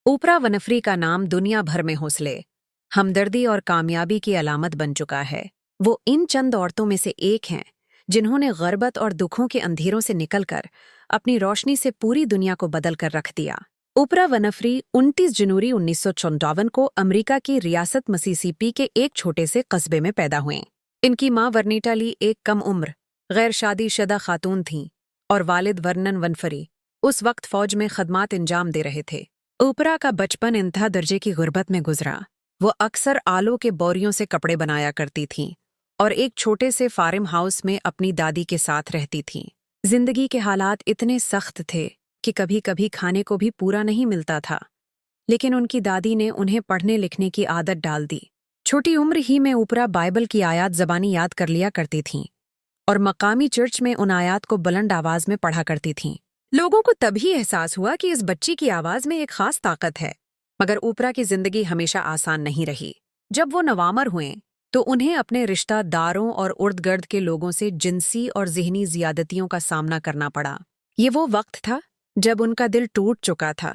ओपरा Winfrey का नाम दुनिया भर में हौसले, हमदर्दी और कामयाबी की अलामत बन चुका है। वो इन चंद औरतों में से एक हैं जिन्होंने ग़र्बत और दुखों के अंधेरों से निकलकर अपनी रोशनी से पूरी दुनिया को बदल कर रख दिया। ओपरा विनफ्री 29 जनवरी 1954 को अमेरिका की रियासत मिसिसिपी के एक छोटे से कस्बे में पैदा हुए। इनकी मां वर्नीटा ली एक कम उम्र गैर शादीशुदा खातून थीं और वालिद वर्नन विनफ्री उस वक्त फौज में खदमात अंजाम दे रहे थे। ओपरा का बचपन इंतहा दर्जे की गुर्बत में गुजरा। वो अक्सर आलों के बोरियों से कपड़े बनाया करती थीं और एक छोटे से फार्म हाउस में अपनी दादी के साथ रहती थीं। जिंदगी के हालात इतने सख्त थे कि कभी कभी खाने को भी पूरा नहीं मिलता था, लेकिन उनकी दादी ने उन्हें पढ़ने लिखने की आदत डाल दी। छोटी उम्र ही में ओपरा बाइबल की आयात ज़बानी याद कर लिया करती थीं और मकामी चर्च में उन आयात को बुलंद आवाज में पढ़ा करती थीं। लोगों को तभी एहसास हुआ कि इस बच्ची की आवाज में एक खास ताकत है। मगर ओपरा की जिंदगी हमेशा आसान नहीं रही। जब वो नवामर हुए तो उन्हें अपने रिश्तेदारों और उर्द गिर्द के लोगों से जिनसी और ज़हनी ज़ियादतियों का सामना करना पड़ा। ये वो वक्त था जब उनका दिल टूट चुका था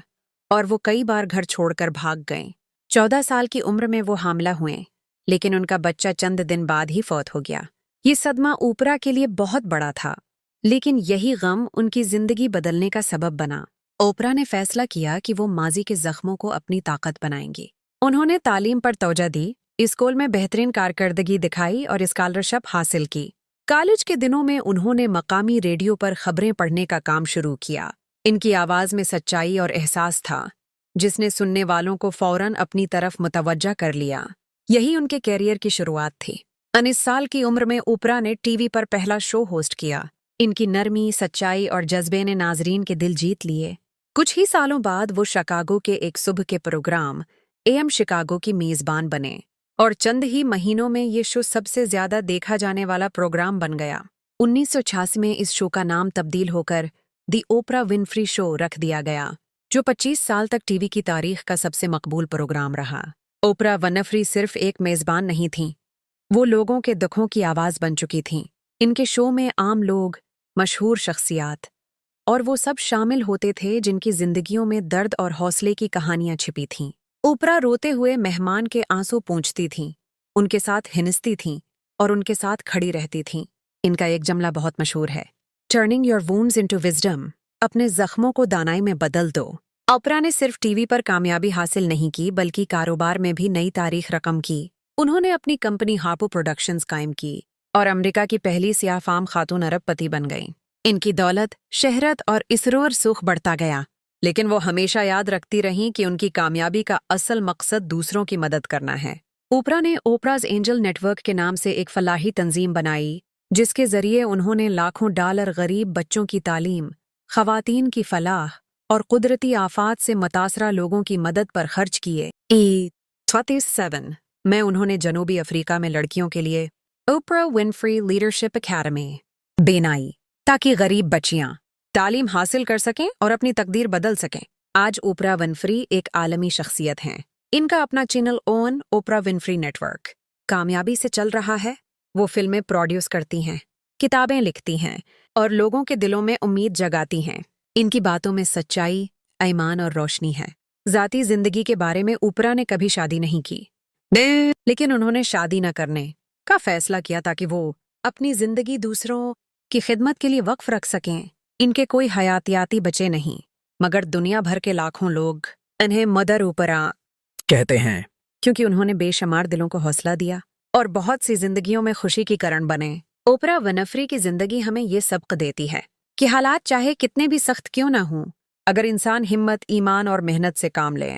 और वो कई बार घर छोड़कर भाग गए। 14 साल की उम्र में वो हामिला हुए, लेकिन उनका बच्चा चंद दिन बाद ही फौत हो गया। ये सदमा ओपरा के लिए बहुत बड़ा था, लेकिन यही गम उनकी जिंदगी बदलने का सबब बना। ओपरा ने फैसला किया कि वो माजी के जख्मों को अपनी ताकत बनाएंगी। उन्होंने तालीम पर तवज्जो दी, स्कूल में बेहतरीन कारकर्दगी दिखाई और स्कॉलरशिप हासिल की। कॉलेज के दिनों में उन्होंने मकामी रेडियो पर खबरें पढ़ने का काम शुरू किया। इनकी आवाज में सच्चाई और एहसास था, जिसने सुनने वालों को फौरन अपनी तरफ मुतवज्जा कर लिया। यही उनके कैरियर की शुरुआत थी। 19 साल की उम्र में ओपरा ने टीवी पर पहला शो होस्ट किया। इनकी नरमी, सच्चाई और जज्बे ने नाजरीन के दिल जीत लिए। कुछ ही सालों बाद वो शिकागो के एक सुबह के प्रोग्राम AM शिकागो की मेज़बान बने और चंद ही महीनों में ये शो सबसे ज्यादा देखा जाने वाला प्रोग्राम बन गया। 1986 में इस शो का नाम तब्दील होकर दी ओपरा विनफ्री शो रख दिया गया, जो 25 साल तक टीवी की तारीख का सबसे मकबूल प्रोग्राम रहा। ओपरा विनफ्री सिर्फ एक मेज़बान नहीं थीं, वो लोगों के दुखों की आवाज़ बन चुकी थीं। इनके शो में आम लोग, मशहूर शख्सियात और वो सब शामिल होते थे जिनकी जिंदगियों में दर्द और हौसले की कहानियां छिपी थीं। ओपरा रोते हुए मेहमान के आंसू पोंछती थीं, उनके साथ हिनस्ती थीं और उनके साथ खड़ी रहती थीं। इनका एक जुमला बहुत मशहूर है, turning your wounds into wisdom, अपने जख्मों को दानाई में बदल दो। ओपरा ने सिर्फ टीवी पर कामयाबी हासिल नहीं की, बल्कि कारोबार में भी नई तारीख रकम की। उन्होंने अपनी कंपनी हार्पो प्रोडक्शंस कायम की और अमेरिका की पहली सियाह फाम खातून अरबपति बन गईं। इनकी दौलत, शहरत और इसरोर सुख बढ़ता गया, लेकिन वो हमेशा याद रखती रहीं कि उनकी कामयाबी का असल मकसद दूसरों की मदद करना है। ओपरा ने ओपराज एंजल नेटवर्क के नाम से एक फलाही तंजीम बनाई, जिसके जरिए उन्होंने लाखों डॉलर गरीब बच्चों की तालीम, खवातीन की फलाह और कुदरती आफात से मुतासरा लोगों की मदद पर खर्च किए। 27 में उन्होंने जनूबी अफ्रीका में लड़कियों के लिए ओपरा विनफ्री लीडरशिप एकेडमी बनाई, ताकि गरीब बच्चियां तालीम हासिल कर सकें और अपनी तकदीर बदल सकें। आज ओपरा विनफ्री एक आलमी शख्सियत हैं। इनका अपना चैनल ओन ओपरा विनफ्री नेटवर्क कामयाबी से चल रहा है। वो फिल्में प्रोड्यूस करती हैं, किताबें लिखती हैं और लोगों के दिलों में उम्मीद जगाती हैं। इनकी बातों में सच्चाई, ईमान और रोशनी है। ज़ाती जिंदगी के बारे में ओपरा ने कभी शादी नहीं की, लेकिन उन्होंने शादी न करने का फैसला किया ताकि वो अपनी जिंदगी दूसरों की खिदमत के लिए वक्फ रख सकें। इनके कोई हयातियाती बच्चे नहीं, मगर दुनिया भर के लाखों लोग इन्हें मदर ओपरा कहते हैं, क्योंकि उन्होंने बेशुमार दिलों को हौसला दिया और बहुत सी जिंदगियों में खुशी की कारण बने। ओपरा विनफ्री की जिंदगी हमें ये सबक देती है कि हालात चाहे कितने भी सख्त क्यों ना हों, अगर इंसान हिम्मत, ईमान और मेहनत से काम ले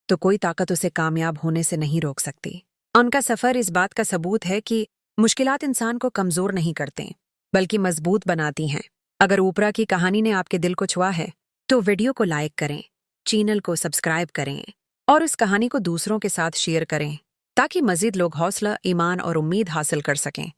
तो कोई ताकत उसे कामयाब होने से नहीं रोक सकती। उनका सफ़र इस बात का सबूत है कि मुश्किलात इंसान को कमज़ोर नहीं करते, बल्कि मजबूत बनाती हैं। अगर ओपरा की कहानी ने आपके दिल को छुआ है तो वीडियो को लाइक करें, चैनल को सब्सक्राइब करें और इस कहानी को दूसरों के साथ शेयर करें, ताकि मज़ीद लोग हौसला, ईमान और उम्मीद हासिल कर सकें।